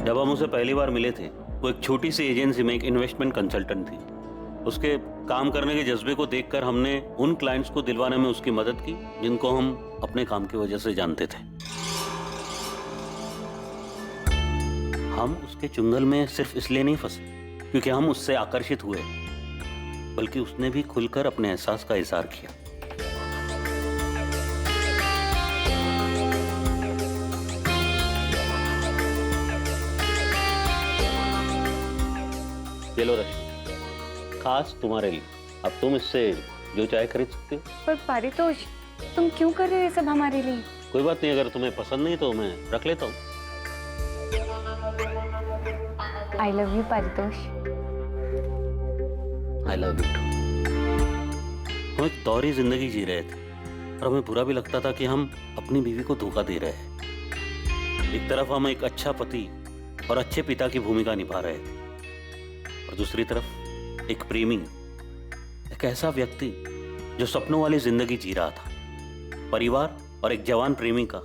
जब हम उसे पहली बार मिले थे वो एक छोटी सी एजेंसी में एक इन्वेस्टमेंट कंसल्टेंट थी। उसके काम करने के जज्बे को देखकर हमने उन क्लाइंट्स को दिलवाने में उसकी मदद की जिनको हम अपने काम की वजह से जानते थे। हम उसके चुंगल में सिर्फ इसलिए नहीं फंसे क्योंकि हम उससे आकर्षित हुए, बल्कि उसने भी खुलकर अपने एहसास का इजहार किया। ये लो रश्मि, खास तुम्हारे लिए। अब तुम इससे जो चाहे खरीद सकते हो। पर पारितोष, तुम क्यों कर रहे हो ये सब हमारे लिए? कोई बात नहीं, अगर तुम्हें पसंद नहीं तो मैं रख लेता हूँ। I love you Paritosh. I love you too. हम एक दौरी जिंदगी जी रहे थे और हमें बुरा भी लगता था कि हम अपनी बीवी को धोखा दे रहे हैं। एक तरफ हम एक अच्छा पति और अच्छे पिता की भूमिका निभा रहे थे और दूसरी तरफ एक प्रेमी, एक ऐसा व्यक्ति जो सपनों वाली जिंदगी जी रहा था। परिवार और एक जवान प्रेमी का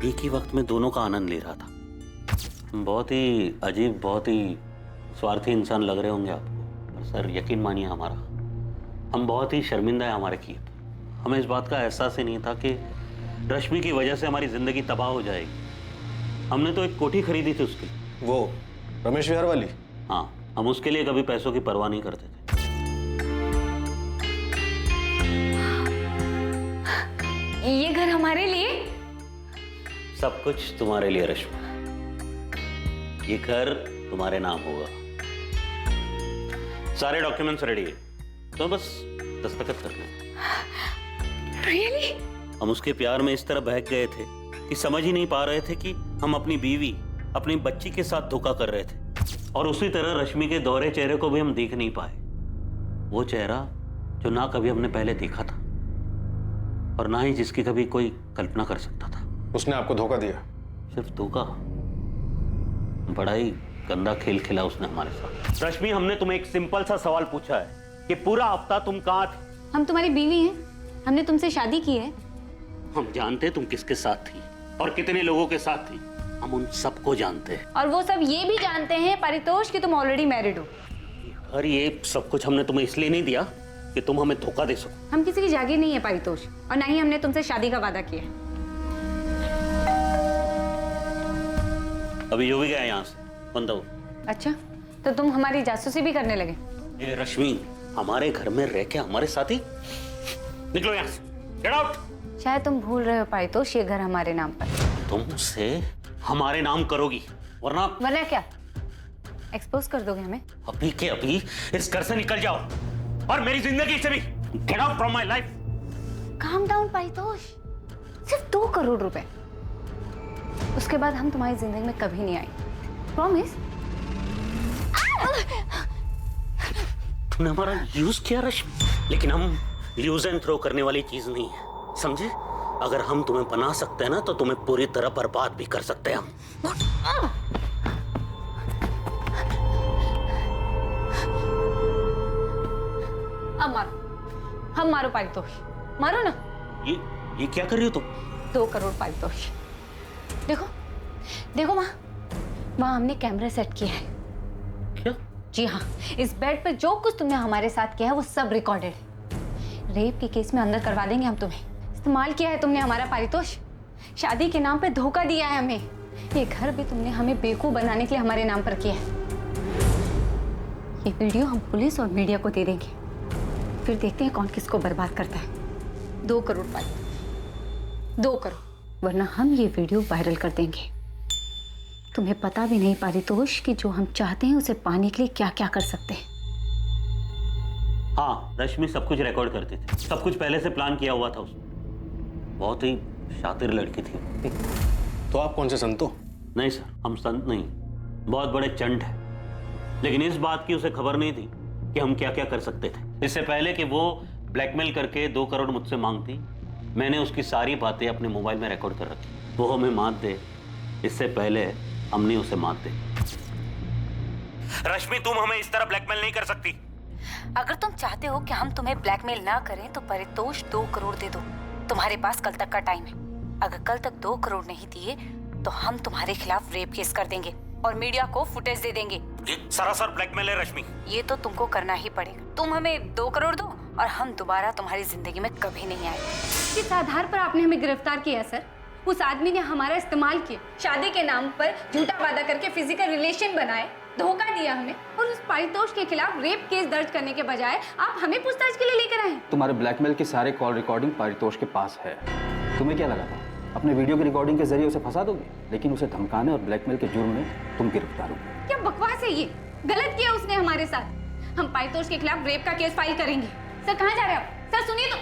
एक ही वक्त में दोनों का आनंद ले रहा था। बहुत ही अजीब, बहुत ही स्वार्थी इंसान लग रहे होंगे आपको, सर यकीन मानिए हमारा, हम बहुत ही शर्मिंदा है हमारे किए। हमें इस बात का एहसास ही नहीं था कि रश्मि की वजह से हमारी जिंदगी तबाह हो जाएगी। हमने तो एक कोठी खरीदी थी उसकी। वो रमेश विहार वाली? हाँ, हम उसके लिए कभी पैसों की परवाह नहीं करते थे। ये घर हमारे लिए? सब कुछ तुम्हारे लिए रश्मि। ये घर तुम्हारे नाम होगा। सारे डॉक्यूमेंट्स रेडी है, तो बस दस्तखत करने। Really? हम उसके प्यार में इस तरह बहक गए थे कि समझ ही नहीं पा रहे थे कि हम अपनी बीवी, अपनी बच्ची के साथ धोखा कर रहे थे। और उसी तरह रश्मि के दोहरे चेहरे को भी हम देख नहीं पाए। वो चेहरा जो ना कभी हमने पहले देखा था और ना ही जिसकी कभी कोई कल्पना कर सकता था। उसने आपको धोखा दिया? सिर्फ धोखा? बड़ा ही गंदा खेल खेला उसने हमारे साथ। रश्मि, हमने तुम्हें एक सिंपल सा सवाल पूछा है कि पूरा हफ्ता तुम कहाँ थे? हम तुम्हारी बीवी हैं, हमने तुमसे शादी की है। हम जानते तुम किसके साथ थी और कितने लोगों के साथ थी। हम उन सबको जानते हैं और वो सब ये भी जानते हैं पारितोष कि तुम ऑलरेडी मैरिड हो। और ये सब कुछ हमने तुम्हें इसलिए नहीं दिया कि तुम हमें धोखा दे सको। हम किसी की जागीर नहीं है पारितोष, और ना ही हमने तुमसे शादी का वादा किया है। अभी जो भी गया यहाँ से बंद हो। अच्छा, तो तुम हमारी जासूसी भी करने लगे? ये रश्मि, हमारे घर में रह के हमारे साथ ही निकलो यहाँ से। Get out. शायद तुम भूल रहे हो पारितोष, ये घर हमारे नाम पर। तुम उसे हमारे नाम करोगी, वरना क्या एक्सपोज कर दोगे हमें? अभी के अभी इस घर से निकल जाओ और मेरी जिंदगी से भी। Get out from my life. Calm down Paritosh, सिर्फ 2 करोड़ रुपए। उसके बाद हम तुम्हारी जिंदगी में कभी नहीं आएंगे, प्रॉमिस। तूने हमारा यूज किया रश्मि, लेकिन हम यूज एंड थ्रो करने वाली चीज नहीं है, समझे? अगर हम तुम्हें बना सकते हैं ना तो तुम्हें पूरी तरह बर्बाद भी कर सकते हैं हम। अब मारो, हम मारो पारितोष, मारो ना। ये क्या कर रही हो तुम? 2 करोड़ पारितोष। देखो देखो वहाँ हमने कैमरा सेट किया है। क्या? जी हाँ, इस बेड पर जो कुछ तुमने हमारे साथ किया है वो सब रिकॉर्डेड है। रेप के केस में अंदर करवा देंगे हम तुम्हें। इस्तेमाल किया है तुमने हमारा पारितोष, शादी के नाम पे धोखा दिया है हमें। ये घर भी तुमने हमें बेवकूफ बनाने के लिए हमारे नाम पर किया है। ये वीडियो हम पुलिस और मीडिया को दे देंगे, फिर देखते हैं कौन किसको बर्बाद करता है। 2 करोड़ पारितोष, 2 करोड़, वरना हम ये वीडियो वायरल कर देंगे। तुम्हें पता भी नहीं पारितोष कि जो हम चाहते हैं उसे पाने के लिए क्या क्या कर सकते हैं। हाँ, रश्मि सब कुछ रिकॉर्ड करती थी, सब कुछ पहले से प्लान किया हुआ था उसने। बहुत ही शातिर लड़की थी। तो आप कौन से संत हो? नहीं सर, हम संत नहीं, बहुत बड़े चंट हैं। लेकिन इस बात की उसे खबर नहीं थी कि हम क्या क्या कर सकते थे। इससे पहले कि वो ब्लैकमेल करके 2 करोड़ मुझसे मांगती, मैंने उसकी सारी बातें अपने मोबाइल में रिकॉर्ड कर रखी। वो हमें मात दे इससे पहले हमने उसे मात दे। रश्मि, तुम हमें इस तरह ब्लैकमेल नहीं कर सकती। अगर तुम चाहते हो कि हम तुम्हें ब्लैकमेल ना करें तो पारितोष 2 करोड़ दे दो। तुम्हारे पास कल तक का टाइम है। अगर कल तक 2 करोड़ नहीं दिए तो हम तुम्हारे खिलाफ रेप केस कर देंगे और मीडिया को फुटेज दे देंगे। ये सरासर ब्लैकमेल है रश्मि। ये तो तुमको करना ही पड़ेगा। तुम हमें 2 करोड़ दो और हम दोबारा तुम्हारी जिंदगी में कभी नहीं आए। किस आधार पर आपने हमें गिरफ्तार किया सर? उस आदमी ने हमारा इस्तेमाल किया, शादी के नाम पर झूठा वादा करके फिजिकल रिलेशन बनाए, धोखा दिया हमें, और उस पारितोष के खिलाफ रेप केस दर्ज करने के बजाय आप हमें पूछताछ के लिए लेकर आए। तुम्हारे ब्लैकमेल के सारे कॉल रिकॉर्डिंग पारितोष के पास है। तुम्हें क्या लगा था अपने वीडियो की रिकॉर्डिंग के जरिए उसे फंसा दोगे, लेकिन उसे धमकाने और ब्लैकमेल के जुर्म में तुम गिरफ्तार हो। क्या बकवास है ये? गलत किया उसने हमारे साथ। हम पारितोष के खिलाफ रेप का केस फाइल करेंगे। सर कहाँ जा रहे हैं आप? सर सुनिए तो।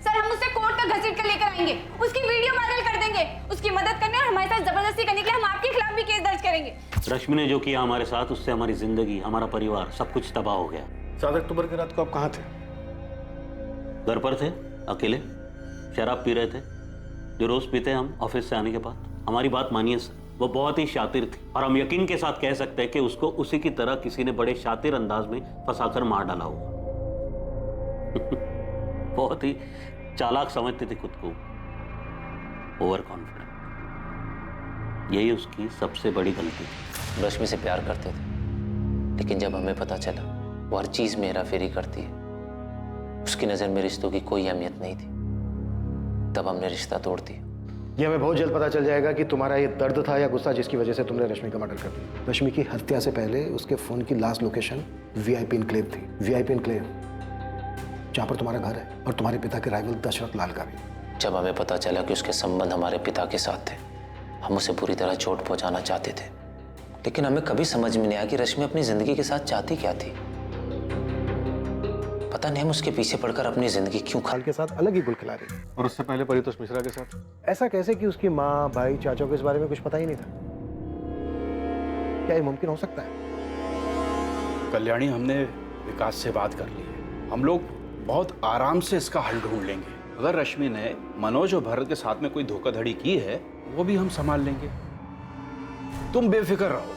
सर हम उसे कोर्ट तक घसीट कर लेकर आएंगे, उसकी वीडियो वायरल कर देंगे, उसकी मदद करने और हमारे साथ जबरदस्ती करने के लिए हम आपके खिलाफ भी केस दर्ज करेंगे। रश्मि ने जो किया हमारे साथ, उससे हमारी जिंदगी, हमारा परिवार, सब कुछ तबाह हो गया। 7 अक्टूबर की रात को आप कहाँ थे? घर पर थे, अकेले, शराब पी रहे थे, जो रोज पीते हम ऑफिस से आने के बाद। हमारी बात मानिए सर, वो बहुत ही शातिर थी और हम यकीन के साथ कह सकते हैं कि उसको उसी की तरह किसी ने बड़े शातिर अंदाज में फंसाकर मार डाला होगा। बहुत ही चालाक समझती थी खुद को, ओवर कॉन्फिडेंट। यही उसकी सबसे बड़ी गलती थी। रश्मि से प्यार करते थे, लेकिन जब हमें पता चला वो हर चीज में हेरा फेरी करती है, उसकी नजर में रिश्तों की कोई अहमियत नहीं थी, तब हमने रिश्ता तोड़ दिया। ये हमें बहुत जल्द पता चल जाएगा कि तुम्हारा ये दर्द था या गुस्सा जिसकी वजह से तुमने रश्मि का मर्डर कर दिया। रश्मि की हत्या से पहले उसके फोन की लास्ट लोकेशन वीआईपी एन्क्लेव थी। वीआईपी एन्क्लेव जहाँ पर तुम्हारा घर है और तुम्हारे पिता के राइवल दशरथ लाल का भी। जब हमें पता चला कि उसके संबंध हमारे पिता के साथ थे, हम उसे पूरी तरह चोट पहुंचाना चाहते थे, लेकिन हमें कभी समझ में नहीं आया कि रश्मि अपनी जिंदगी के साथ चाहती क्या थी। पता नहीं हम उसके पीछे पड़कर अपनी जिंदगी क्यों खाल के साथ अलग ही गुल खिला रही। और उससे पहले परितोष मिश्रा के साथ? ऐसा कैसे कि उसकी माँ, भाई, चाचा को इस बारे में कुछ पता ही नहीं था? क्या ये मुमकिन हो सकता है? कल्याणी, हमने विकास से बात कर ली है। हम लोग बहुत आराम से इसका हल ढूंढ लेंगे। अगर रश्मि ने मनोज और भरत के साथ में कोई धोखाधड़ी की है, वो भी हम संभाल लेंगे। तुम बेफिक्र रहो।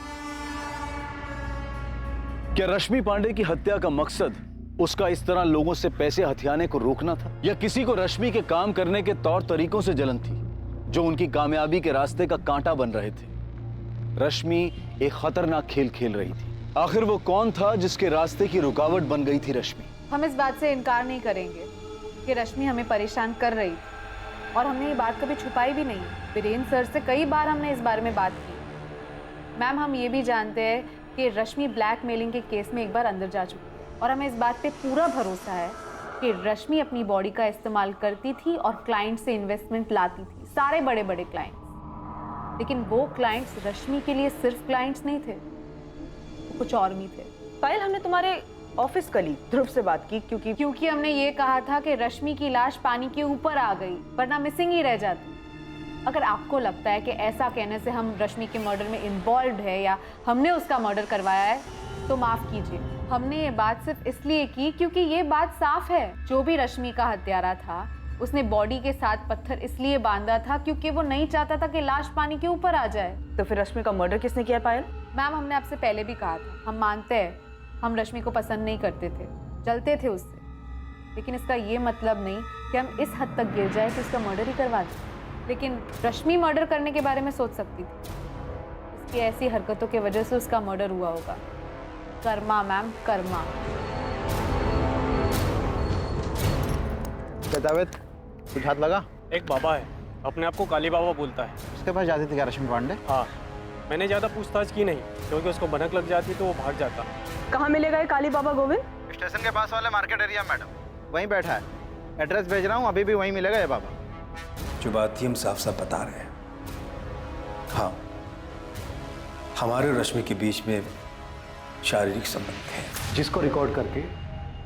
क्या रश्मि पांडे की हत्या का मकसद उसका इस तरह लोगों से पैसे हथियाने को रोकना था, या किसी को रश्मि के काम करने के तौर तरीकों से जलन थी जो उनकी कामयाबी के रास्ते का कांटा बन रहे थे? रश्मि एक खतरनाक खेल खेल रही थी। आखिर वो कौन था जिसके रास्ते की रुकावट बन गई थी रश्मि? हम इस बात से इनकार नहीं करेंगे कि रश्मि हमें परेशान कर रही थी, और हमने ये बात कभी छुपाई भी नहीं। वीरेंद्र सर से कई बार हमने इस बारे में बात की। मैम, हम ये भी जानते हैं कि रश्मि ब्लैकमेलिंग के केस में एक बार अंदर जा चुकी है, और हमें इस बात पे पूरा भरोसा है कि रश्मि अपनी बॉडी का इस्तेमाल करती थी और क्लाइंट से इन्वेस्टमेंट लाती थी, सारे बड़े बड़े क्लाइंट्स। लेकिन वो क्लाइंट्स रश्मि के लिए सिर्फ क्लाइंट्स नहीं थे, वो कुछ और भी थे। पायल, हमने तुम्हारे ऑफिस कलीग ध्रुव से बात की क्योंकि हमने ये कहा था कि रश्मि की लाश पानी के ऊपर आ गई, वरना मिसिंग ही रह जाती। अगर आपको लगता है कि ऐसा कहने से हम रश्मि के मर्डर में इन्वॉल्व है या हमने उसका मर्डर करवाया है, तो माफ कीजिए। हमने ये बात सिर्फ इसलिए की क्योंकि ये बात साफ है, जो भी रश्मि का हत्यारा था उसने बॉडी के साथ पत्थर इसलिए बांधा था क्योंकि वो नहीं चाहता था कि लाश पानी के ऊपर आ जाए। तो फिर रश्मि का मर्डर किसने किया पायल? मैम, हमने आपसे पहले भी कहा था, हम मानते हैं हम रश्मि को पसंद नहीं करते थे, जलते थे उससे, लेकिन इसका ये मतलब नहीं कि हम इस हद तक गिर जाए कि उसका मर्डर ही करवा दें। लेकिन रश्मि मर्डर करने के बारे में सोच सकती थी, इसकी ऐसी हरकतों की वजह से उसका मर्डर हुआ होगा। कर्मा मैम, कर्मा। जावेद, कुछ हाथ लगा? एक बाबा है, अपने आप को काली बाबा बोलता है। उसके पास जाती थी क्या रश्मि पांडे? हाँ, मैंने ज़्यादा पूछताछ की नहीं, क्योंकि उसको भनक लग जाती तो वो भाग जाता। कहाँ मिलेगा ये काली बाबा गोविंद? स्टेशन के पास वाले मार्केट एरिया मैडम, वहीं बैठा है। एड्रेस भेज रहा हूँ, अभी भी वहीं मिलेगा ये बाबा। जो बात थी हम साफ साफ बता रहे हैं। हाँ, हमारे और रश्मि के बीच में शारीरिक संबंध है, जिसको रिकॉर्ड करके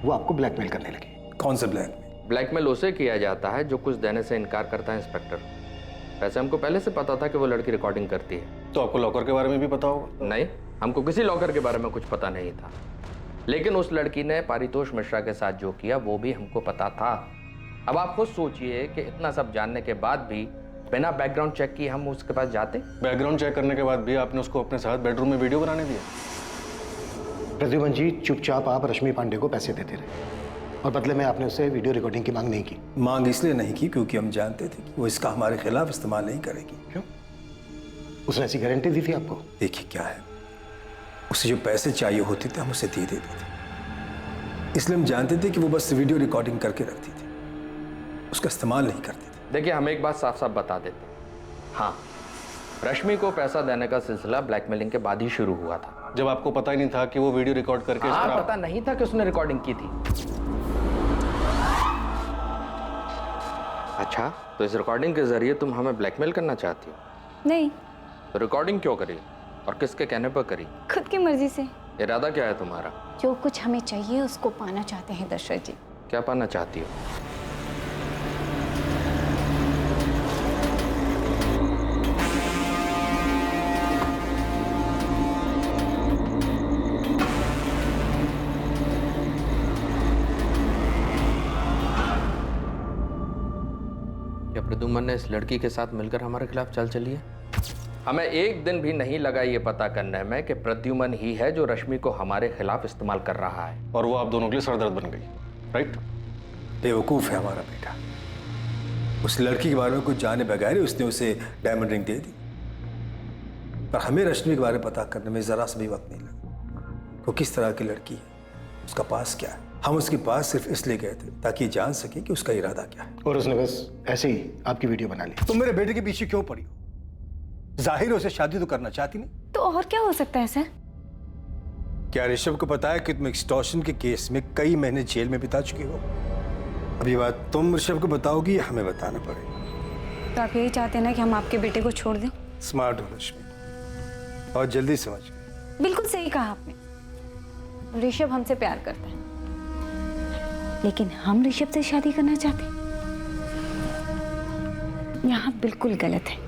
वो आपको ब्लैकमेल करने लगी। कौन सा ब्लैकमेल? ब्लैकमेल उसे किया जाता है जो कुछ देने से इनकार करता है इंस्पेक्टर। वैसे हमको पहले से पता था कि वो लड़की रिकॉर्डिंग करती है। तो आपको लॉकर के बारे में भी पता होगा? नहीं, हमको किसी लॉकर के बारे में कुछ पता नहीं था, लेकिन उस लड़की ने पारितोष मिश्रा के साथ जो किया वो भी हमको पता था। अब आप खुद सोचिए कि इतना सब जानने के बाद भी बिना बैकग्राउंड चेक किए हम उसके पास जाते। बैकग्राउंड चेक करने के बाद भी आपने उसको अपने साथ बेडरूम में वीडियो बनाने दिया? प्रद्युमन जी, चुपचाप आप रश्मि पांडे को पैसे देते रहे और बदले में आपने उससे वीडियो रिकॉर्डिंग की मांग नहीं की। मांग इसलिए नहीं की क्योंकि हम जानते थे कि वो इसका हमारे खिलाफ इस्तेमाल नहीं करेगी। क्यों? उसने ऐसी गारंटी दी थी आपको? देखिए क्या है, उसे जो पैसे चाहिए होते थे हम उसे दे देते थे, इसलिए हम जानते थे कि वो बस वीडियो रिकॉर्डिंग करके रखती थी, उसका इस्तेमाल नहीं करती थी। देखिए हम एक बात साफ साफ बता देते हैं, हाँ रश्मि को पैसा देने का सिलसिला ब्लैकमेलिंग के बाद ही शुरू हुआ था। जब आपको पता ही नहीं था कि वो वीडियो रिकॉर्ड करके इस हाँ तरह... पता नहीं था कि उसने रिकॉर्डिंग की थी। अच्छा, तो इस रिकॉर्डिंग के जरिए तुम हमें ब्लैकमेल करना चाहती हो? नहीं, तो रिकॉर्डिंग क्यों करी और किसके कहने पर करी? खुद की मर्जी से। इरादा क्या है तुम्हारा? जो कुछ हमें चाहिए उसको पाना चाहते हैं दशरथ जी। क्या पाना चाहती हो? क्या प्रद्युम्न ने इस लड़की के साथ मिलकर हमारे खिलाफ चाल चली है? हमें एक दिन भी नहीं लगा ये पता करने में कि प्रद्युम्न ही है जो रश्मि को हमारे खिलाफ इस्तेमाल कर रहा है। और वो आप दोनों के लिए सरदर्द बन गई, राइट? बेवकूफ़ है हमारा बेटा, उस लड़की के बारे में कुछ जाने बगैर ही उसने उसे डायमंड रिंग दे दी। पर हमें रश्मि के बारे में पता करने में ज़रा सा भी वक्त नहीं लगा। वो किस तरह की लड़की है, उसका पास क्या है। हम उसके पास सिर्फ इसलिए गए थे ताकि ये जान सके कि उसका इरादा क्या है। और उसने बस ऐसे ही आपकी वीडियो बना ली। तुम मेरे बेटे के पीछे क्यों पड़ी हो? जाहिर उसे शादी तो करना चाहती नहीं। तो और क्या हो सकता है सर? क्या ऋषभ को पता है कि तुम एक्सटॉर्शन के केस में कई महीने जेल में बिता चुकी हो? अब ये बात तुम ऋषभ को बताओगी या हमें बताना पड़ेगा? तो आप यही चाहते हैं ना कि हम आपके बेटे को छोड़ दें? स्मार्ट हो रश्मि, और जल्दी समझ गई। बिल्कुल सही कहा आपने। ऋषभ हमसे प्यार करता है, लेकिन हम ऋषभ से शादी करना चाहते हैं। यहाँ बिल्कुल गलत है।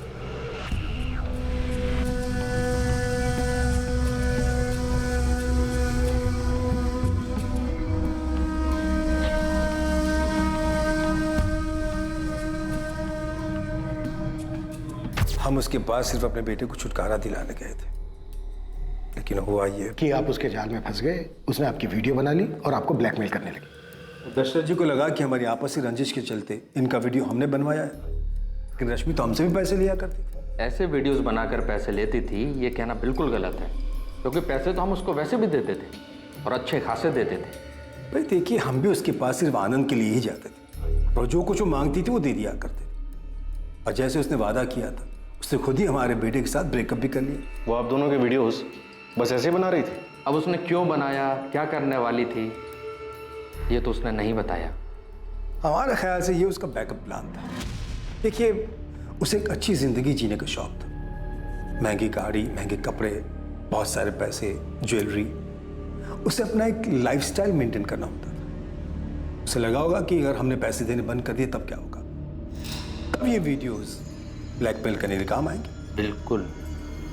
हम उसके पास सिर्फ अपने बेटे को छुटकारा दिलाने गए थे, लेकिन हुआ ये कि आप उसके जाल में फंस गए। उसने आपकी वीडियो बना ली और आपको ब्लैकमेल करने लगी। दशरथ जी को लगा कि हमारी आपसी रंजिश के चलते इनका वीडियो हमने बनवाया है, लेकिन रश्मि तो हमसे भी पैसे लिया करती थी। ऐसे वीडियोस बनाकर पैसे लेती थी, ये कहना बिल्कुल गलत है, क्योंकि पैसे तो हम उसको वैसे भी देते थे और अच्छे खासे देते थे। भाई देखिए, हम भी उसके पास सिर्फ आनंद के लिए ही जाते थे, और जो कुछ वो मांगती थी वो दे दिया करते थे। और जैसे उसने वादा किया था, उसने खुद ही हमारे बेटे के साथ ब्रेकअप भी कर लिया। वो आप दोनों के वीडियोस बस ऐसे बना रही थी? अब उसने क्यों बनाया, क्या करने वाली थी, ये तो उसने नहीं बताया। हमारे ख्याल से ये उसका बैकअप प्लान था। देखिए, उसे एक अच्छी जिंदगी जीने का शौक था। महंगी गाड़ी, महंगे कपड़े, बहुत सारे पैसे, ज्वेलरी। उसे अपना एक लाइफस्टाइल मेंटेन करना होता था। उसे लगा होगा कि अगर हमने पैसे देने बंद कर दिए तब क्या होगा, तब ये वीडियोस ब्लैकमेल करने के काम आएंगे। बिल्कुल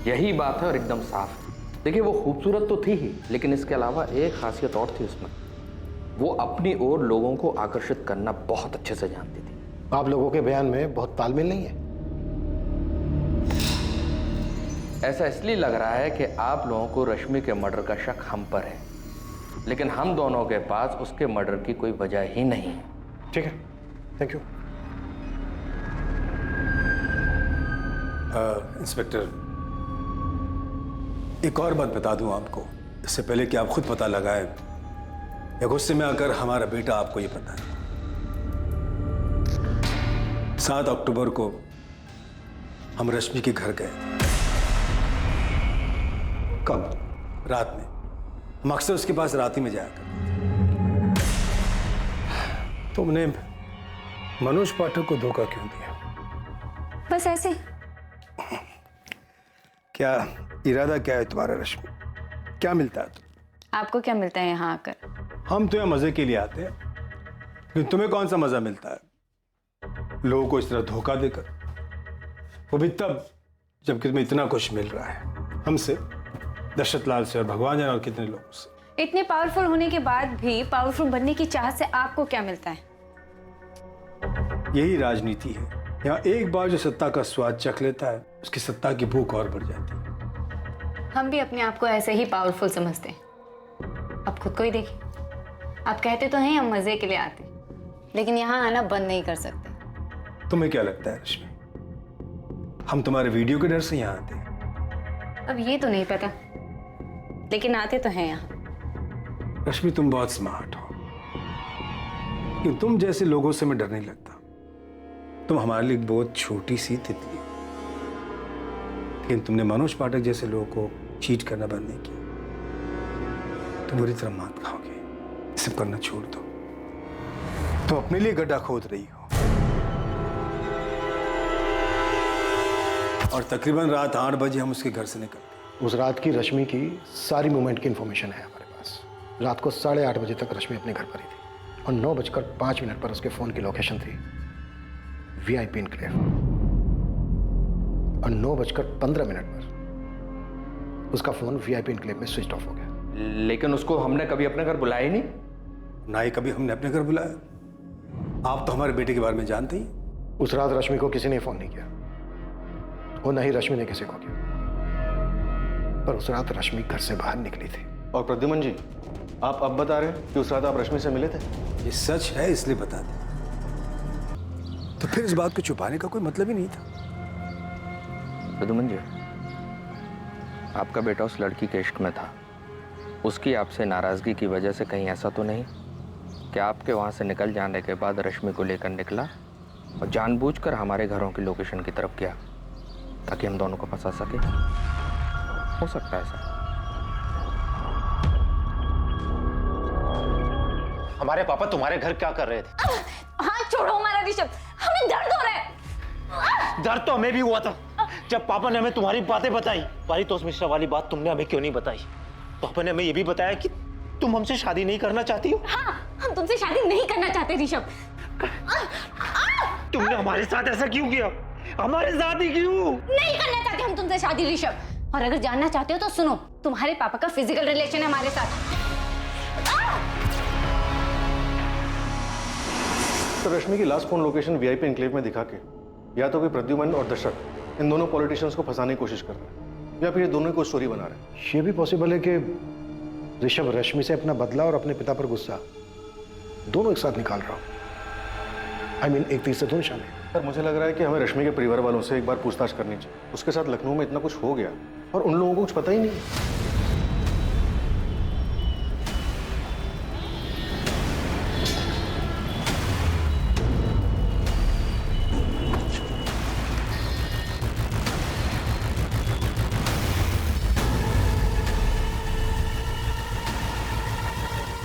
यही बात है और एकदम साफ है। देखिए, वो खूबसूरत तो थी ही, लेकिन इसके अलावा एक खासियत और थी उसमें। वो अपनी ओर लोगों को आकर्षित करना बहुत अच्छे से जानती थी। आप लोगों के बयान में बहुत तालमेल नहीं है। ऐसा इसलिए लग रहा है कि आप लोगों को रश्मि के मर्डर का शक हम पर है, लेकिन हम दोनों के पास उसके मर्डर की कोई वजह ही नहीं है। ठीक है, थैंक यू। इंस्पेक्टर, एक और बात बता दूं आपको, इससे पहले कि आप खुद पता लगाएं या गुस्से में आकर हमारा बेटा आपको ये बताए। 7 अक्टूबर को हम रश्मि के घर गए थे। कब? रात में। हम अक्सर उसके पास रात ही में जाया करते थे। तुमने मनोज पाठक को धोखा क्यों दिया? बस ऐसे। क्या इरादा क्या है तुम्हारा रश्मि? क्या मिलता है आपको क्या मिलता है यहाँ आकर? हम तो यहाँ मजे के लिए आते हैं, लेकिन तुम्हें कौन सा मजा मिलता है लोगों को इस तरह धोखा देकर? वो भी तब जबकि तुम्हें इतना कुछ मिल रहा है हमसे, दशरथ लाल से और भगवान जाने और कितने लोगों से। इतने पावरफुल होने के बाद भी पावरफुल बनने की चाहत से आपको क्या मिलता है? यही राजनीति है। यहाँ एक बार जो सत्ता का स्वाद चख लेता है, उसकी सत्ता की भूख और बढ़ जाती है। हम भी अपने आप को ऐसे ही पावरफुल समझते हैं। आप खुद को ही देखिए। आप कहते तो हैं हम मजे के लिए आते, लेकिन यहाँ आना बंद नहीं कर सकते। तुम्हें क्या लगता है रश्मि, हम तुम्हारे वीडियो के डर से यहाँ आते हैं? अब ये तो नहीं पता, लेकिन आते तो हैं यहाँ। रश्मि, तुम बहुत स्मार्ट हो, कि तुम जैसे लोगों से मैं डर नहीं लगता। तुम हमारे लिए एक बहुत छोटी सी तितली हो, लेकिन तुमने मनोज पाठक जैसे लोगों को चीट करना बंद नहीं किया। तुम बुरी तरह मात खाओगे, ये सब करना छोड़ दो। तुम अपने लिए गड्ढा खोद रही हो, और तकरीबन रात 8 बजे हम उसके घर से निकल गए। उस रात की रश्मि की सारी मूवमेंट की इंफॉर्मेशन है हमारे पास। रात को 8:30 बजे तक रश्मि अपने घर पर ही थी, और 9:05 पर उसके फ़ोन की लोकेशन थी VIP इनक्लेव, और 9:15 पर उसका फ़ोन VIP इनक्लेव में स्विच ऑफ हो गया। लेकिन उसको हमने कभी अपने घर बुलाया ही नहीं। ना ही कभी हमने अपने घर बुलाया। आप तो हमारे बेटे के बारे में जानते ही। उस रात रश्मि को किसी ने फ़ोन नहीं किया, और न ही रश्मि ने किसी को किया, पर उस रात रश्मि घर से बाहर निकली थी। और प्रद्युमन जी, आप अब बता रहे हैं कि उस रात आप रश्मि से मिले थे? ये सच है, इसलिए बता दें। तो फिर इस बात को छुपाने का कोई मतलब ही नहीं था। प्रद्युमन जी, आपका बेटा उस लड़की के इश्क में था। उसकी आपसे नाराजगी की वजह से कहीं ऐसा तो नहीं कि आपके वहां से निकल जाने के बाद रश्मि को लेकर निकला और जानबूझकर हमारे घरों की लोकेशन की तरफ गया ताकि हम दोनों को फंसा सके? हो सकता है ऐसा। हमारे पापा तुम्हारे घर क्या कर रहे थे? हाथ छोड़ो हमारा ऋषभ, हमें दर्द हो रहा है। डर तो हमें भी हुआ था जब पापा ने हमें तुम्हारी बातें बताई। पारितोष मिश्रा वाली बात तुमने हमें क्यों नहीं बताई? पापा ने हमें ये भी बताया कि तुम हमसे शादी नहीं करना चाहती हो। हाँ, हम तुमसे शादी नहीं करना चाहते ऋषभ। तुमने हमारे साथ ऐसा क्यों किया? हमारे साथ ही क्यों? नहीं करना चाहते हम तुमसे शादी ऋषभ, और अगर जानना चाहते हो तो सुनो, तुम्हारे पापा का फिजिकल रिलेशन है हमारे साथ। तो रश्मि की last phone location VIP enclave में दिखा के या तो कोई प्रद्युमन और दशरथ इन दोनों पॉलिटिशियंस को फंसाने की कोशिश कर रहे हैं, या फिर ये दोनों ही कोई स्टोरी बना रहे हैं। ये भी पॉसिबल है कि ऋषभ रश्मि से अपना बदला और अपने पिता पर गुस्सा दोनों एक साथ निकाल रहा हो। I mean, एक तीर से दो निशाने। सर, मुझे लग रहा है कि हमें रश्मि के परिवार वालों से एक बार पूछताछ करनी चाहिए। उसके साथ लखनऊ में इतना कुछ हो गया और उन लोगों को कुछ पता ही नहीं।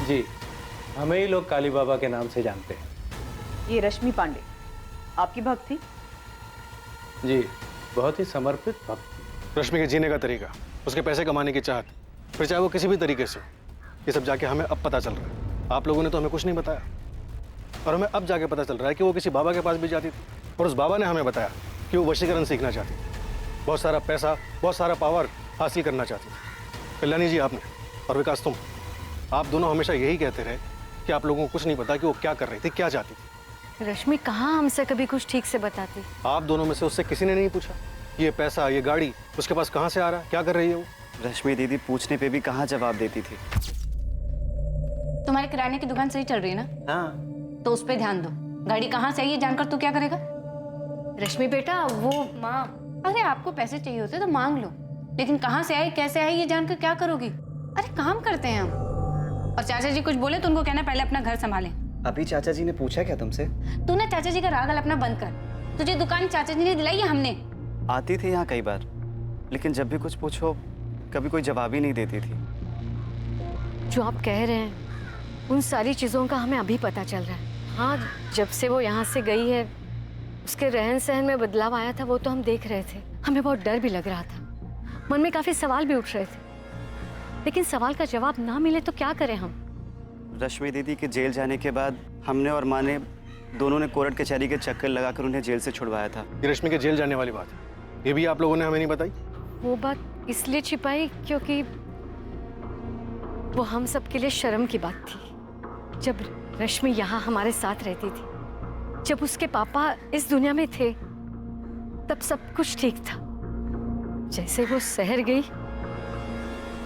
जी, हमें ही लोग काली बाबा के नाम से जानते हैं। ये रश्मि पांडे आपकी भक्त थी? जी, बहुत ही समर्पित भक्त। रश्मि के जीने का तरीका, उसके पैसे कमाने की चाहत, फिर चाहे वो किसी भी तरीके से, ये सब जाके हमें अब पता चल रहा है। आप लोगों ने तो हमें कुछ नहीं बताया, और हमें अब जाके पता चल रहा है कि वो किसी बाबा के पास भी जाती थी, और उस बाबा ने हमें बताया कि वो वशीकरण सीखना चाहती थी, बहुत सारा पैसा, बहुत सारा पावर हासिल करना चाहती थी। कल्याणी जी आपने, और विकास तुम, आप दोनों हमेशा यही कहते रहे कि आप लोगों को कुछ नहीं पता कि वो क्या कर रही थी, क्या चाहती थी। रश्मि कहाँ हमसे कभी कुछ ठीक से बताती। आप दोनों में से उससे किसी ने नहीं पूछा ये पैसा, ये गाड़ी उसके पास कहाँ से आ रहा है, क्या कर रही है वो? रश्मि दीदी पूछने पे भी कहाँ जवाब देती थी। तुम्हारे किराने की दुकान सही चल रही है ना? हाँ। तो उस पे ध्यान दो। गाड़ी कहाँ से आई ये जानकर तू क्या करेगा? रश्मि बेटा, वो माँ, अरे आपको पैसे चाहिए होते तो मांग लो, लेकिन कहाँ से आई, कैसे आई, ये जानकर क्या करोगी? अरे काम करते हैं हम। और चाचा जी कुछ बोले तो उनको कहना पहले अपना घर संभालें। अभी चाचा जी ने पूछा क्या तुमसे? तू ना चाचा जी का राग अपना बंद कर। तुझे दुकान चाचा जी ने दिलाई या हमने? आती थी यहाँ कई बार, लेकिन जब भी कुछ पूछो कभी कोई जवाब ही नहीं देती थी। जो आप कह रहे हैं उन सारी चीज़ों का हमें अभी पता चल रहा है। हाँ, जब से वो यहाँ से गई है उसके रहन सहन में बदलाव आया था, वो तो हम देख रहे थे। हमें बहुत डर भी लग रहा था, मन में काफ़ी सवाल भी उठ रहे थे, लेकिन सवाल का जवाब ना मिले तो क्या करें हम? रश्मि दीदी के जेल जाने के बाद हमने और माँ ने दोनों ने कोर्ट कचहरी के चक्कर लगाकर उन्हें जेल से छुड़वाया था। ये रश्मि के जेल जाने वाली बात है, ये भी आप लोगों ने हमें नहीं बताई? वो बात इसलिए छिपाई क्योंकि वो हम सब के लिए शर्म की बात थी। जब रश्मि यहाँ हमारे साथ रहती थी, जब उसके पापा इस दुनिया में थे, तब सब कुछ ठीक था। जैसे वो शहर गई,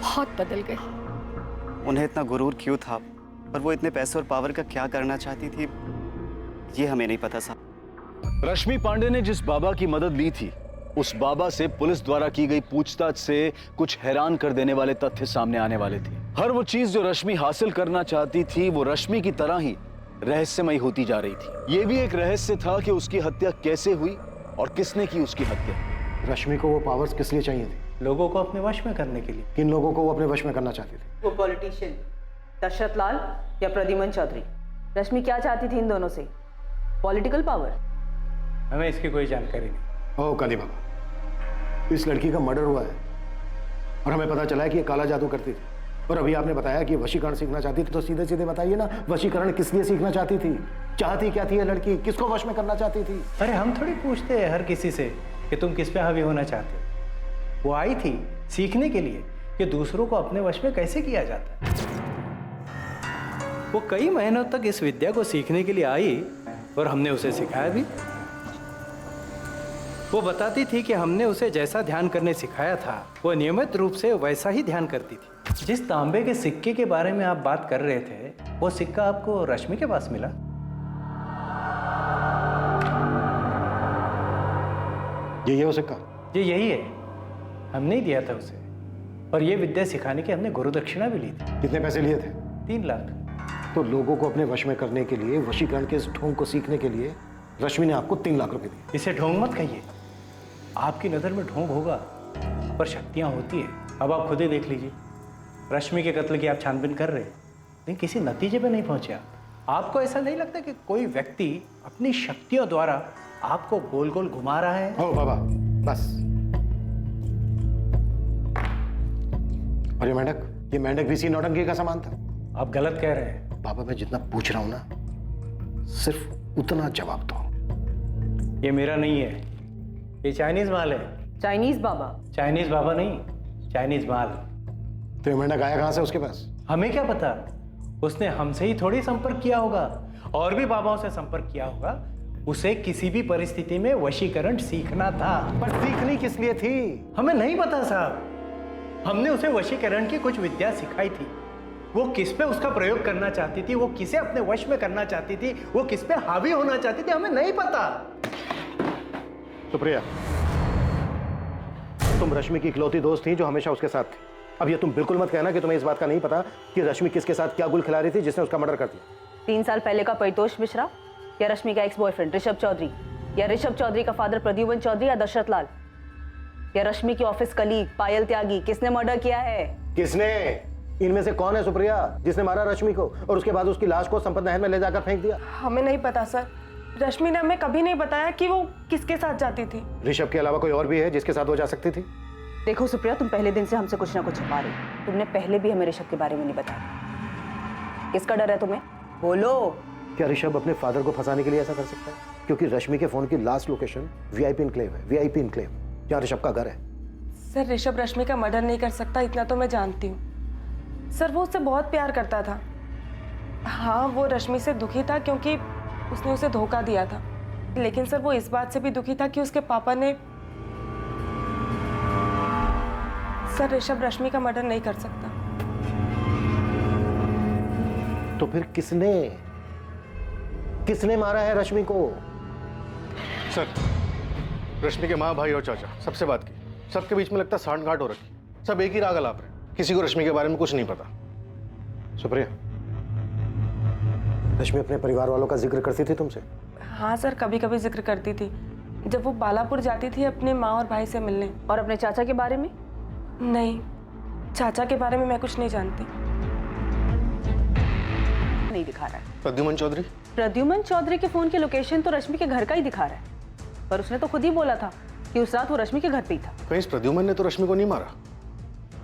बहुत बदल गई। उन्हें इतना गुरूर क्यों था और वो इतने पैसे और पावर का क्या करना चाहती थी, ये हमें नहीं पता साहब। रश्मि पांडे ने जिस बाबा की मदद ली थी उस बाबा से पुलिस द्वारा की गई पूछताछ से कुछ हैरान कर देने वाले तथ्य सामने आने वाले थे। हर वो चीज जो रश्मि हासिल करना चाहती थी वो रश्मि की तरह ही रहस्यमयी होती जा रही थी। ये भी एक रहस्य था कि उसकी हत्या कैसे हुई और किसने की उसकी हत्या। रश्मि को वो पावर्स किस लिए चाहिए थे? लोगों को अपने वश में करने के लिए। किन लोगों को वो अपने वश में करना चाहती थी? वो पॉलिटिशियन दशरथ लाल या प्रद्युमन चौधरी। रश्मि क्या चाहती थी इन दोनों से? Political power? हमें इसकी कोई जानकारी नहीं। ओ काली बाबा, इस लड़की का मर्डर हुआ है और हमें पता चला है कि ये काला जादू करती थी। और अभी आपने बताया कि वशीकरण सीखना चाहती थी, तो सीधे सीधे बताइए ना, वशीकरण किस लिए सीखना चाहती थी? चाहती क्या थी ये लड़की? किसको वश में करना चाहती थी? अरे हम थोड़ी पूछते हैं हर किसी से कि तुम किस पे हावी होना चाहते हो। वो आई थी सीखने के लिए कि दूसरों को अपने वश में कैसे किया जाता है। वो कई महीनों तक इस विद्या को सीखने के लिए आई और हमने उसे सिखाया भी। वो बताती थी कि हमने उसे जैसा ध्यान करने सिखाया था वो नियमित रूप से वैसा ही ध्यान करती थी। जिस तांबे के सिक्के के बारे में आप बात कर रहे थे वो सिक्का आपको रश्मि के पास मिला? यही है वो सिक्का? ये यही है, हमने ही दिया था उसे। और ये विद्या सिखाने की हमने गुरु दक्षिणा भी ली थी। कितने पैसे लिए थे? 3 लाख। तो लोगों को अपने वश में करने के लिए, वशीकरण के इस ढोंग को सीखने के लिए रश्मि ने आपको 3 लाख रुपए दिए। इसे ढोंग मत कहिए, आपकी नजर में ढोंग होगा पर शक्तियां होती है। अब आप खुद ही देख लीजिए, रश्मि के कत्ल की आप छानबीन कर रहे हैं लेकिन किसी नतीजे पे नहीं पहुंचे आप। आपको ऐसा नहीं लगता कि कोई व्यक्ति अपनी शक्तियों द्वारा आपको गोल गोल घुमा रहा है? ओ बाबा बस। और ये मेंढक भी इसी नौटंकी का सामान था? आप गलत कह रहे हैं। बाबा मैं जितना पूछ रहा हूं ना, सिर्फ उतना जवाब दो। ये मेरा नहीं है, ये चाइनीज माल है। चाइनीज बाबा? चाइनीज बाबा नहीं, चाइनीज माल। तो ये मेंढक आया कहां से उसके पास? हमें क्या पता, उसने हमसे ही थोड़ी संपर्क किया होगा, और भी बाबाओं से संपर्क किया होगा। उसे किसी भी परिस्थिति में वशीकरण सीखना था। पर सीखनी किस लिए थी? हमें नहीं पता साहब। हमने उसे वशीकरण की कुछ विद्या सिखाई थी। वो किस पे उसका प्रयोग करना चाहती थी, वो किसे अपने वश में करना चाहती थी, वो किस पे हावी होना चाहती थी, हमें नहीं पता। सुप्रिया, तुम रश्मि की इकलौती दोस्त थी जो हमेशा उसके साथ थी। अब ये तुम बिल्कुल मत कहना कि तुम्हें इस बात का नहीं पता कि रश्मि किसके साथ क्या गुल खिला रही थी जिसने उसका मर्डर कर दिया। 3 साल पहले का परितोष मिश्रा या रश्मि का एक्स बॉयफ्रेंड ऋषभ चौधरी, या ऋषभ चौधरी का फादर प्रद्युमन चौधरी या दशरथ लाल, या रश्मि की ऑफिस कलीग पायल त्यागी, किसने मर्डर किया है? किसने? इनमें से कौन है सुप्रिया जिसने मारा रश्मि को और उसके बाद उसकी लाश को संपत नहर में ले जाकर फेंक दिया? हमें नहीं पता सर। रश्मि ने हमें कभी नहीं बताया कि वो किसके साथ जाती थी। ऋषभ के अलावा कोई और भी है जिसके साथ वो जा सकती थी? देखो सुप्रिया, तुम पहले दिन से हमसे कुछ ना कुछ छुपा रही हो। तुमने पहले भी हमें ऋषभ के बारे में नहीं बताया। किसका डर है तुम्हें? बोलो। क्या ऋषभ अपने फादर को फंसाने के लिए ऐसा कर सकता है? क्योंकि रश्मि के फोन की लास्ट लोकेशन वीआईपी इनक्लेव है, वीआईपी इनक्लेव, जहाँ ऋषभ का घर है। सर ऋषभ रश्मि का मर्डर नहीं कर सकता, इतना तो मैं जानती हूँ। सर वो उससे बहुत प्यार करता था। हाँ, वो रश्मि से दुखी था क्योंकि उसने उसे धोखा दिया था, लेकिन सर वो इस बात से भी दुखी था कि उसके पापा ने। सर ऋषभ रश्मि का मर्डर नहीं कर सकता। तो फिर किसने मारा है रश्मि को? सर, रश्मि के माँ, भाई और चाचा सबसे बात की, सबके बीच में लगता सांठगांठ हो रखी। सब एक ही राग अलाप रहे, किसी को रश्मि के बारे में कुछ नहीं पता। सुप्रिया, रश्मि अपने परिवार वालों का जिक्र करती थी तुमसे? हाँ सर, कभी कभी जिक्र करती थी जब वो बालापुर जाती थी अपने माँ और भाई से मिलने। और अपने चाचा के बारे में? नहीं, चाचा के बारे में मैं कुछ नहीं जानती। नहीं दिखा रहा है। प्रद्युमन चौधरी? प्रद्युमन चौधरी के फोन की लोकेशन तो रश्मि के घर का ही दिखा रहा है, पर उसने तो खुद ही बोला था कि उस रात वो रश्मि के घर पे ही था। कहीं इस प्रद्युमन ने तो रश्मि को नहीं मारा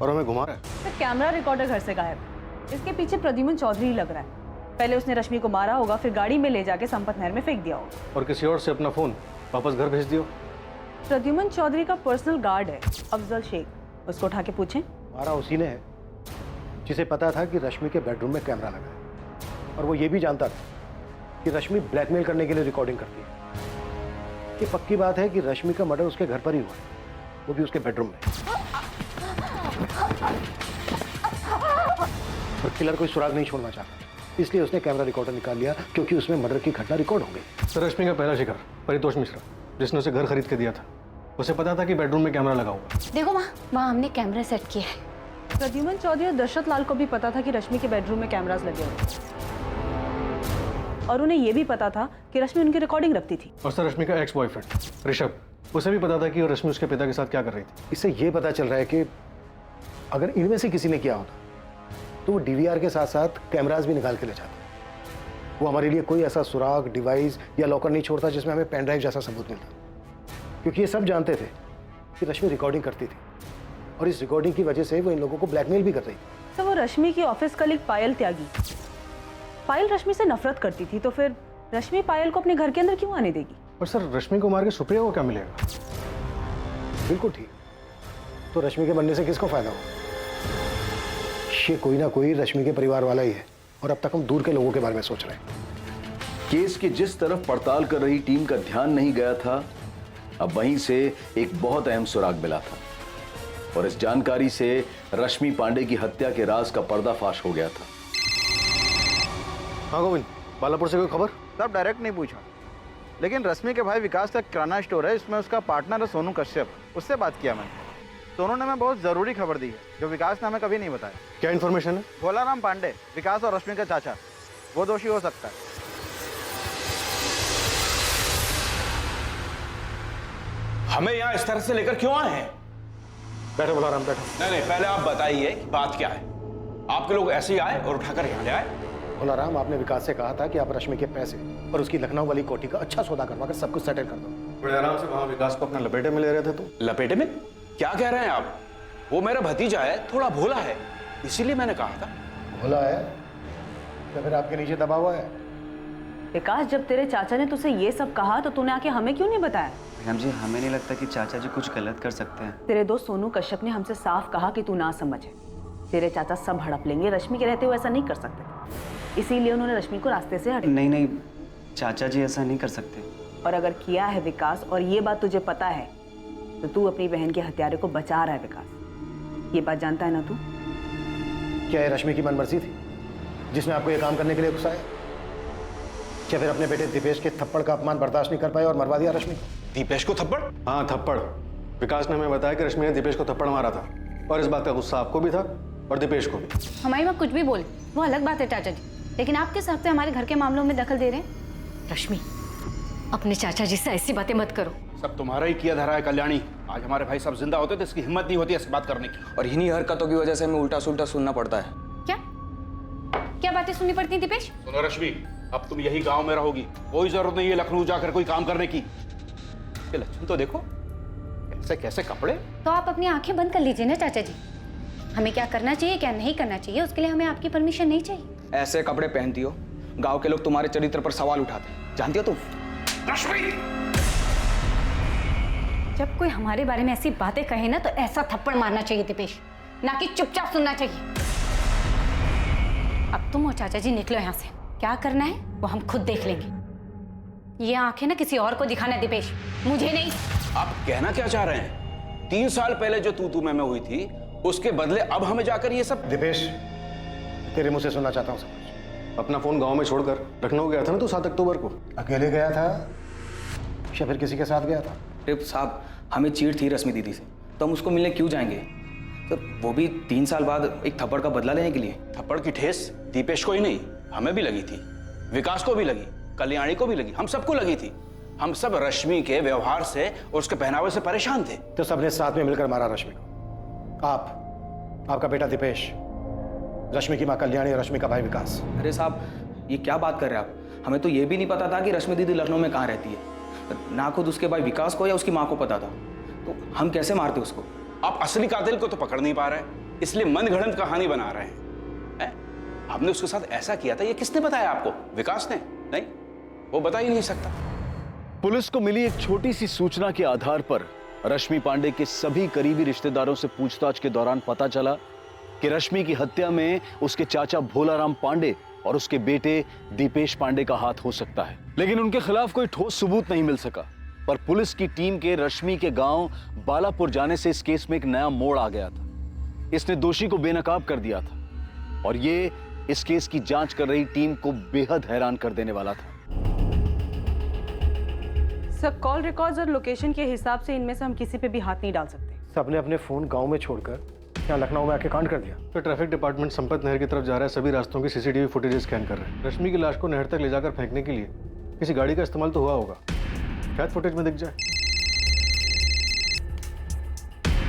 और हमें घुमा रहा है। तो कैमरा रिकॉर्डर घर से गायब है, इसके पीछे प्रद्युमन चौधरी ही लग रहा है। पहले उसने रश्मि को मारा होगा, फिर गाड़ी में ले जाके संपत नहर में फेंक दिया होगा और किसी और से अपना फोन वापस घर भेज दियो। प्रद्युमन चौधरी का पर्सनल गार्ड है अफजल शेख, उसको उठा के पूछें। मारा उसी ने है जिसे पता था कि रश्मि के बेडरूम में कैमरा लगा है, और वो ये भी जानता था कि रश्मि ब्लैकमेल करने के लिए रिकॉर्डिंग करती है। ये पक्की बात है कि रश्मि का मर्डर उसके घर पर ही हुआ, वो भी उसके बेडरूम में। और किलर कोई सुराग नहीं छोड़ना चाहता, इसलिए उसने कैमरा रिकॉर्डर निकाल लिया क्योंकि उसमें मर्डर की घटना रिकॉर्ड हो गई। सर, रश्मि का पहला शिकार परितोष मिश्रा, जिसने उसे घर खरीद के दिया था, उसे पता था कि बेडरूम में कैमरा लगा हुआ है। देखो वहाँ हमने कैमरा सेट किया है। प्रद्युमन चौधरी और दशरथ लाल को भी पता था कि रश्मि के बेडरूम में कैमरास लगे हुए हैं। और उन्हें यह भी पता था कि रश्मि उनकी रिकॉर्डिंग रखती थी। और सर रश्मि का एक्स बॉयफ्रेंड ऋषभ, उसे भी पता था कि रश्मि उसके पिता के साथ क्या कर रही थी। इससे ये पता चल रहा है कि अगर इनमें से किसी ने किया होता तो वो डीवीआर के साथ साथ कैमरास भी निकाल के ले जाता। वो हमारे लिए कोई ऐसा सुराग, डिवाइस या लॉकर नहीं छोड़ता जिसमें हमें पेन ड्राइव जैसा सबूत मिलता, क्योंकि ये सब जानते थे कि रश्मि रिकॉर्डिंग करती थी और इस रिकॉर्डिंग की वजह से वो इन लोगों को ब्लैकमेल भी कर रही थी। तो वो रश्मि की ऑफिस कलीग पायल त्यागी, पायल रश्मि से नफरत करती थी, तो फिर रश्मि पायल को अपने घर के अंदर क्यों आने देगी? और सर रश्मि को मार के सुप्रिया को क्या मिलेगा? बिल्कुल ठीक। तो रश्मि के बनने से किसको फायदा हो? ये कोई ना कोई रश्मि के परिवार वाला ही है और अब तक हम दूर के लोगों के बारे में सोच रहे हैं। केस की जिस तरफ पड़ताल कर रही टीम का ध्यान नहीं गया था, अब वहीं से एक बहुत अहम सुराग मिला था और इस जानकारी से रश्मि पांडे की हत्या के राज का पर्दाफाश हो गया था। हाँ गोविंद, बालापुर से कोई खबर? सब डायरेक्ट नहीं पूछा, लेकिन रश्मि के भाई विकास का किराना स्टोर है, इसमें उसका पार्टनर है सोनू कश्यप, उससे बात किया मैंने। सोनू ने हमें बहुत ज़रूरी खबर दी है जो विकास ने हमें कभी नहीं बताया। क्या इन्फॉर्मेशन है? भोलाराम पांडे, विकास और रश्मि का चाचा, वो दोषी हो सकता है। हमें यहाँ इस तरह से लेकर क्यों आए हैं? बैठो भोलाराम, बैठो। नहीं, पहले आप बताइए कि बात क्या है। आपके लोग ऐसे ही आए और उठाकर यहाँ ले आए? भोलाराम, आपने विकास से कहा था कि आप रश्मि के पैसे और उसकी लखनऊ वाली कोठी का अच्छा सौदा करवा कर सब कुछ सेटल कर दो। बड़े आराम से वहाँ विकास को अपना लपेटे में ले रहे थे। तो लपेटे में? क्या कह रहे हैं आप? वो मेरा भतीजा है, थोड़ा भोला है, इसीलिए मैंने कहा था। भोला है या फिर आपके नीचे दबा हुआ है? विकास, जब तेरे चाचा ने तुझसे ये सब कहा तो तूने आके हमें क्यों नहीं बताया? मैडम जी, हमें नहीं लगता कि चाचा जी कुछ गलत कर सकते हैं। तेरे दोस्त सोनू कश्यप ने हमसे साफ कहा कि तू ना समझे, तेरे चाचा सब हड़प लेंगे, रश्मि के रहते हुए ऐसा नहीं कर सकते, इसीलिए उन्होंने रश्मि को रास्ते से हटा। नहीं, चाचा जी ऐसा नहीं कर सकते। और अगर किया है विकास और ये बात तुझे पता है तो तू अपनी बहन के हत्यारे को बचा रहा है। विकास, ये बात जानता है ना तू? क्या ये रश्मि की मनमर्जी थी जिसने आपको ये काम करने के लिए उकसाया? क्या फिर अपने बेटे दीपेश के थप्पड़ का अपमान बर्दाश्त नहीं कर पाए और मरवा दिया रश्मि को? दीपेश को थप्पड़? हाँ, थप्पड़। विकास ने हमें बताया कि रश्मि ने दीपेश को थप्पड़ मारा था और इस बात का गुस्सा आपको भी था और दीपेश को भी। हमारी माँ कुछ भी बोले वो अलग बात है चाचा जी, लेकिन आप किस हक से हमारे घर के मामलों में दखल दे रहे हैं? रश्मि, अपने चाचा जी से ऐसी बातें मत करो। सब तुम्हारा ही किया धरा है कल्याणी। आज हमारे भाई सब जिंदा होते तो इसकी हिम्मत नहीं होती ऐसी बात करने की। और इन्हीं हरकतों की वजह से हमें उल्टा सुल्टा सुनना पड़ता है। क्या बातें सुननी पड़ती हैं दीपेश? सुनो रश्मि, अब तुम यही गांव में रहोगी, कोई जरूरत नहीं है लखनऊ जाकर कोई काम करने की। ये लक्षण तो देखो, कैसे कैसे कपड़े। तो आप अपनी आंखें बंद कर लीजिए ना चाचा जी, हमें क्या करना चाहिए क्या नहीं करना चाहिए उसके लिए हमें आपकी परमिशन नहीं चाहिए। ऐसे कपड़े पहनती हो, गांव के लोग तुम्हारे चरित्र पर सवाल उठाते हैं, जानती हो तुम? रश्मि, जब कोई हमारे बारे में ऐसी बातें कहे ना तो ऐसा थप्पड़ मारना चाहिए दीपेश, ना कि चुपचाप सुनना चाहिए। अब तुम और चाचा जी निकलो यहाँ से, क्या करना है वो हम खुद देख लेंगे। ये आंखें ना किसी और को दिखाना दीपेश, मुझे नहीं। आप कहना क्या चाह रहे हैं? 3 साल पहले जो तू मैं हुई थी उसके बदले अब हमें जाकर ये सब? दीपेश, तेरे मुंह से सुनना चाहता हूँ सब कुछ। अपना फोन गांव में छोड़कर लखनऊ गया था ना तू 7 अक्टूबर को? अकेले गया था या फिर किसी के साथ गया था? अरे साहब, हमें चीड़ थी रश्मि दीदी से, तो हम उसको मिलने क्यों जाएंगे? तो वो भी 3 साल बाद एक थप्पड़ का बदला लेने के लिए। थप्पड़ की ठेस दीपेश को ही नहीं, हमें भी लगी थी, विकास को भी लगी, कल्याणी को भी लगी, हम सबको लगी थी। हम सब रश्मि के व्यवहार से और उसके पहनावे से परेशान थे। तो सबने साथ में मिलकर मारा रश्मि को। आपका बेटा दीपेश, रश्मि की मां कल्याणी और रश्मि का भाई विकास। अरे साहब, ये क्या बात कर रहे हैं आप? हमें तो ये भी नहीं पता था कि रश्मि दीदी लखनऊ में कहाँ रहती है, ना खुद उसके भाई विकास को या उसकी माँ को पता था, तो हम कैसे मारते उसको? आप असली कातिल को तो पकड़ नहीं पा रहे, इसलिए मनगढ़ंत कहानी बना रहे हैं। हमने उसके साथ ऐसा किया था, ये किसने बताया आपको? विकास ने? नहीं, वो बता ही नहीं सकता। पुलिस को मिली एक छोटी सी सूचना के आधार पर रश्मि पांडे के सभी करीबी रिश्तेदारों से पूछताछ के दौरान पता चला कि रश्मि की हत्या में उसके चाचा भोलाराम पांडे और उसके बेटे दीपेश पांडे का हाथ हो सकता है, लेकिन उनके खिलाफ कोई ठोस सबूत नहीं मिल सका। पर पुलिस की टीम के रश्मि के गांव बालापुर जाने से इस केस में एक नया मोड़ आ गया था। इसने दोषी को बेनकाब कर दिया था और ये इस केस की जांच कर रही टीम को बेहद हैरान कर देने वाला था। सर कॉल रिकॉर्ड्स और लोकेशन के हिसाब से इनमें से हम किसी पे भी हाथ नहीं डाल सकते। सबने अपने फोन गांव में छोड़कर यहाँ लखनऊ में आके कांड कर दिया। तो ट्रैफिक डिपार्टमेंट संपत नहर की तरफ जा रहा है, सभी रास्तों की सीसीटीवी फुटेज स्कैन कर रहे हैं। रश्मि की लाश को नहर तक ले जाकर फेंकने के लिए किसी गाड़ी का इस्तेमाल तो हुआ होगा, शायद फुटेज में दिख जाए।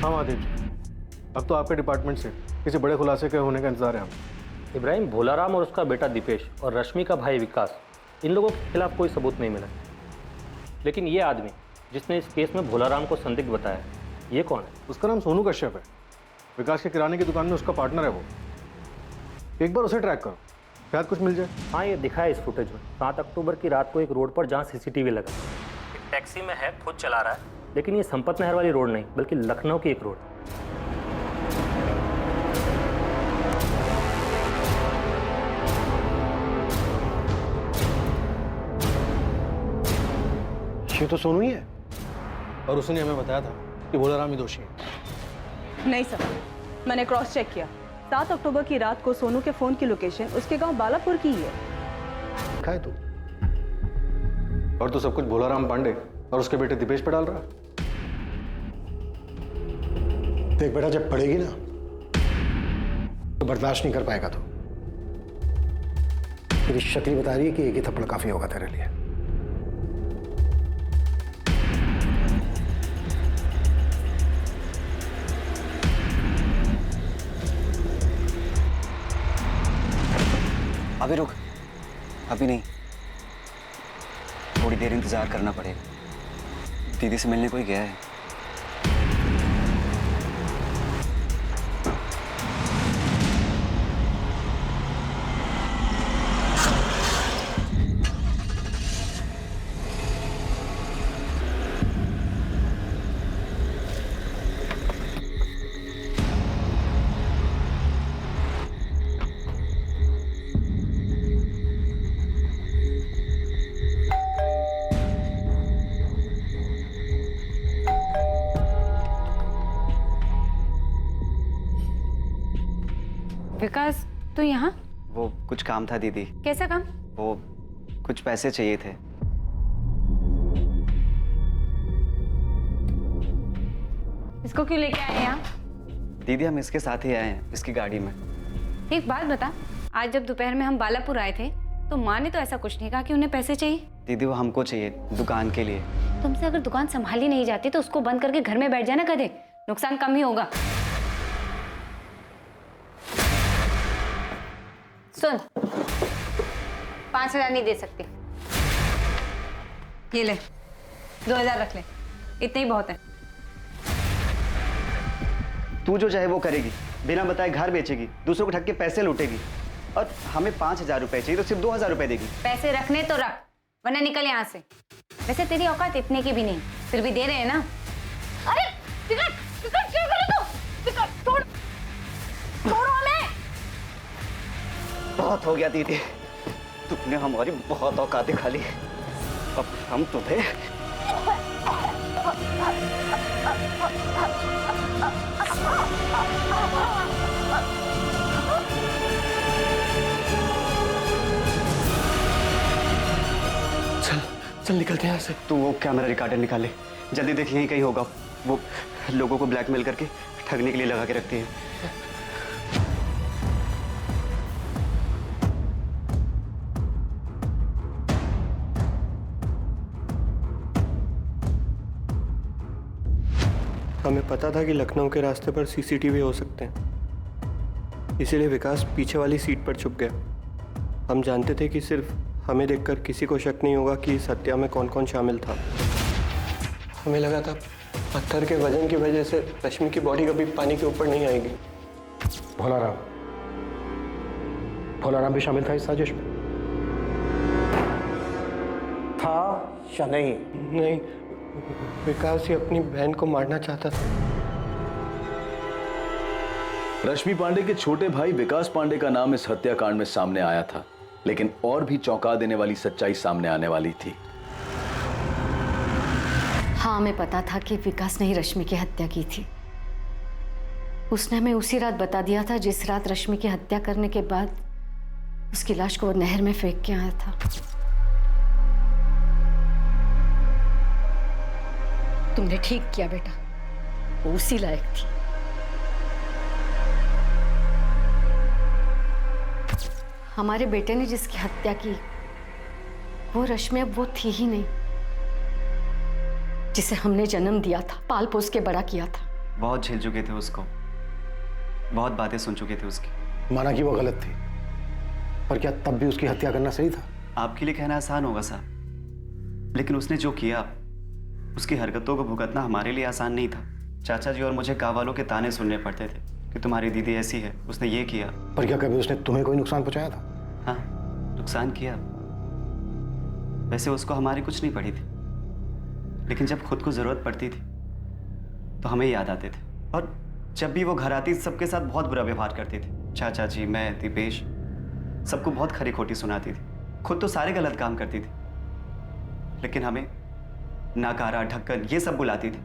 हाँ महादेव जी, अब तो आपके डिपार्टमेंट से किसी बड़े खुलासे के होने का इंतजार है हमें। इब्राहिम, भोलाराम और उसका बेटा दीपेश और रश्मि का भाई विकास, इन लोगों के खिलाफ कोई सबूत नहीं मिला, लेकिन ये आदमी जिसने इस केस में भोलाराम को संदिग्ध बताया, ये कौन है? उसका नाम सोनू कश्यप है। विकास के किराने की दुकान में उसका पार्टनर है वो। एक बार उसे ट्रैक करो, शायद कुछ मिल जाए। हाँ, ये दिखा है इस फुटेज में। 7 अक्टूबर की रात को एक रोड पर जहाँ सीसीटीवी लगा, एक टैक्सी में है, खुद चला रहा है, लेकिन ये संपत नहर वाली रोड नहीं बल्कि लखनऊ की एक रोड। ये तो सोनू ही है। और उसने हमें बताया था कि भोलाराम ही दोषी है। नहीं सर, मैंने क्रॉस चेक किया। 7 अक्टूबर की रात को सोनू के फोन की लोकेशन उसके गांव बालापुर की ही है। क्या है तू? और तो सब कुछ भोलाराम पांडे और उसके बेटे दीपेश पे डाल रहा है। देख बेटा, जब पड़ेगी ना तो बर्दाश्त नहीं कर पाएगा। तो तेरी शक्ल बता रही है कि एक ही थप्पड़ काफी होगा तेरे लिए। अभी रुक, अभी नहीं, थोड़ी देर इंतजार करना पड़ेगा। दीदी से मिलने कोई गया है। विकास, तू यहाँ? वो कुछ काम था दीदी। कैसा काम? वो कुछ पैसे चाहिए थे। इसको क्यों लेके आए यहाँ? दीदी हम इसके साथ ही आए हैं, इसकी गाड़ी में। एक बात बता, आज जब दोपहर में हम बालापुर आए थे तो माँ ने तो ऐसा कुछ नहीं कहा कि उन्हें पैसे चाहिए। दीदी वो हमको चाहिए दुकान के लिए। तुमसे अगर दुकान संभाली नहीं जाती तो उसको बंद करके घर में बैठ जाना, कदे नुकसान कम ही होगा। सुन, 5,000 नहीं दे सकती। ये ले, 2,000 रख ले, इतने ही बहुत है। तू जो चाहे वो करेगी, बिना बताए घर बेचेगी, दूसरों को ठग के पैसे लूटेगी, और हमें 5,000 रुपए चाहिए तो सिर्फ 2,000 रुपए देगी। पैसे रखने तो रख, वरना निकल यहाँ से। वैसे तेरी औकात इतने की भी नहीं, फिर भी दे रहे हैं ना। अरे टिकट टिकट क्या करे तू? टिकट छोड़, छोड़ो हमें। बहुत हो गया दीदी, तुमने हमारी बहुत औकात दिखा ली। अब हम तुम्हें चल निकलते हैं यहाँ से। तू वो कैमरा रिकॉर्डर निकाल ले, जल्दी देख, यहीं कहीं होगा। वो लोगों को ब्लैकमेल करके ठगने के लिए लगा के रखती है। हमें पता था कि लखनऊ के रास्ते पर सीसीटीवी हो सकते हैं, इसीलिए विकास पीछे वाली सीट पर छुप गया। हम जानते थे कि सिर्फ हमें देखकर किसी को शक नहीं होगा कि इस हत्या में कौन कौन शामिल था। हमें लगा था पत्थर के वजन की वजह से रश्मि की बॉडी कभी पानी के ऊपर नहीं आएगी। भोलाराम भी शामिल था इस साजिश में? था या नहीं? नहीं, विकास ही अपनी बहन को मारना चाहता था। रश्मि पांडे के छोटे भाई विकास पांडे का नाम इस हत्याकांड में सामने आया था, लेकिन और भी चौंका देने वाली सच्चाई सामने आने वाली थी। हाँ, हमें पता था कि विकास ने ही रश्मि की हत्या की थी। उसने हमें उसी रात बता दिया था जिस रात रश्मि की हत्या करने के बाद उसकी लाश को वो नहर में फेंक के आया था। तुमने ठीक किया बेटा, वो उसी लायक थी। हमारे बेटे ने जिसकी हत्या की वो रश्मि अब वो थी ही नहीं जिसे हमने जन्म दिया था, पाल पोस के बड़ा किया था। बहुत झेल चुके थे उसको, बहुत बातें सुन चुके थे उसकी। माना कि वो गलत थी, पर क्या तब भी उसकी हत्या करना सही था? आपके लिए कहना आसान होगा साहब, लेकिन उसने जो किया, उसकी हरकतों को भुगतना हमारे लिए आसान नहीं था। चाचा जी और मुझे गाँव वालों के ताने सुनने पड़ते थे कि तुम्हारी दीदी ऐसी है, उसने ये किया। पर क्या कभी उसने तुम्हें कोई नुकसान पहुंचाया था? हाँ, नुकसान किया। वैसे उसको हमारी कुछ नहीं पड़ी थी, लेकिन जब खुद को जरूरत पड़ती थी तो हमें याद आते थे। और जब भी वो घर आती सबके साथ बहुत बुरा व्यवहार करती थी। चाचा जी, मैं, दीपेश, सबको बहुत खरी खोटी सुनाती थी। खुद तो सारे गलत काम करती थी, लेकिन हमें नाकारा, ढक्कन ये सब बुलाती थी।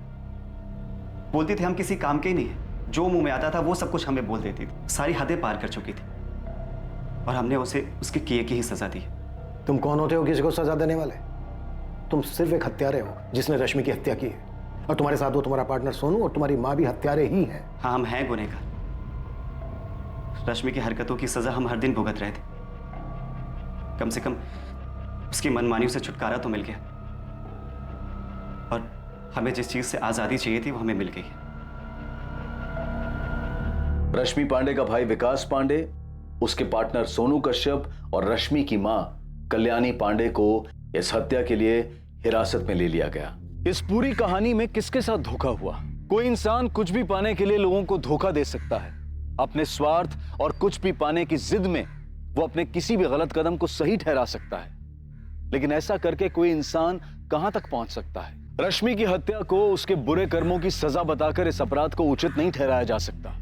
बोलती थी हम किसी काम के ही नहीं है। जो मुंह में आता था वो सब कुछ हमें बोल देती थी। सारी हदें पार कर चुकी थी और हमने उसे उसके किए की ही सजा दी। तुम कौन होते हो किसी को सजा देने वाले? तुम सिर्फ एक हत्यारे हो जिसने रश्मि की हत्या की है, और तुम्हारे साथ वो तुम्हारा पार्टनर सोनू और तुम्हारी माँ भी हत्यारे ही हैं। हाँ, हम हैं गुनहगार। रश्मि की हरकतों की सजा हम हर दिन भुगत रहे थे। कम से कम उसकी मनमानियों से छुटकारा तो मिल गया, और हमें जिस चीज से आजादी चाहिए थी वो हमें मिल गई। रश्मि पांडे का भाई विकास पांडे, उसके पार्टनर सोनू कश्यप और रश्मि की मां कल्याणी पांडे को इस हत्या के लिए हिरासत में ले लिया गया। इस पूरी कहानी में किसके साथ धोखा हुआ? कोई इंसान कुछ भी पाने के लिए लोगों को धोखा दे सकता है। अपने स्वार्थ और कुछ भी पाने की जिद में वो अपने किसी भी गलत कदम को सही ठहरा सकता है, लेकिन ऐसा करके कोई इंसान कहां तक पहुंच सकता है? रश्मि की हत्या को उसके बुरे कर्मों की सजा बताकर इस अपराध को उचित नहीं ठहराया जा सकता।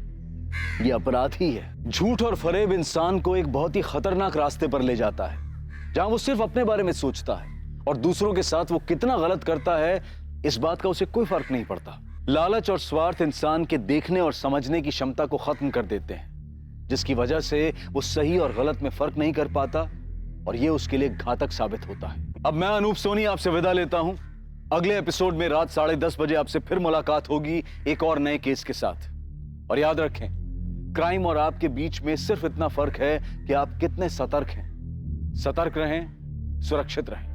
यह अपराध ही है। झूठ और फरेब इंसान को एक बहुत ही खतरनाक रास्ते पर ले जाता है, जहां वो सिर्फ अपने बारे में सोचता है और दूसरों के साथ वो कितना गलत करता है इस बात का उसे कोई फर्क नहीं पड़ता। लालच और स्वार्थ इंसान के देखने और समझने की क्षमता को खत्म कर देते हैं, जिसकी वजह से वो सही और गलत में फर्क नहीं कर पाता, और ये उसके लिए घातक साबित होता है। अब मैं अनूप सोनी आपसे विदा लेता हूं। अगले एपिसोड में रात 10:30 बजे आपसे फिर मुलाकात होगी एक और नए केस के साथ। और याद रखें, क्राइम और आपके बीच में सिर्फ इतना फर्क है कि आप कितने सतर्क हैं। सतर्क रहें, सुरक्षित रहें।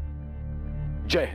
जय हिंद।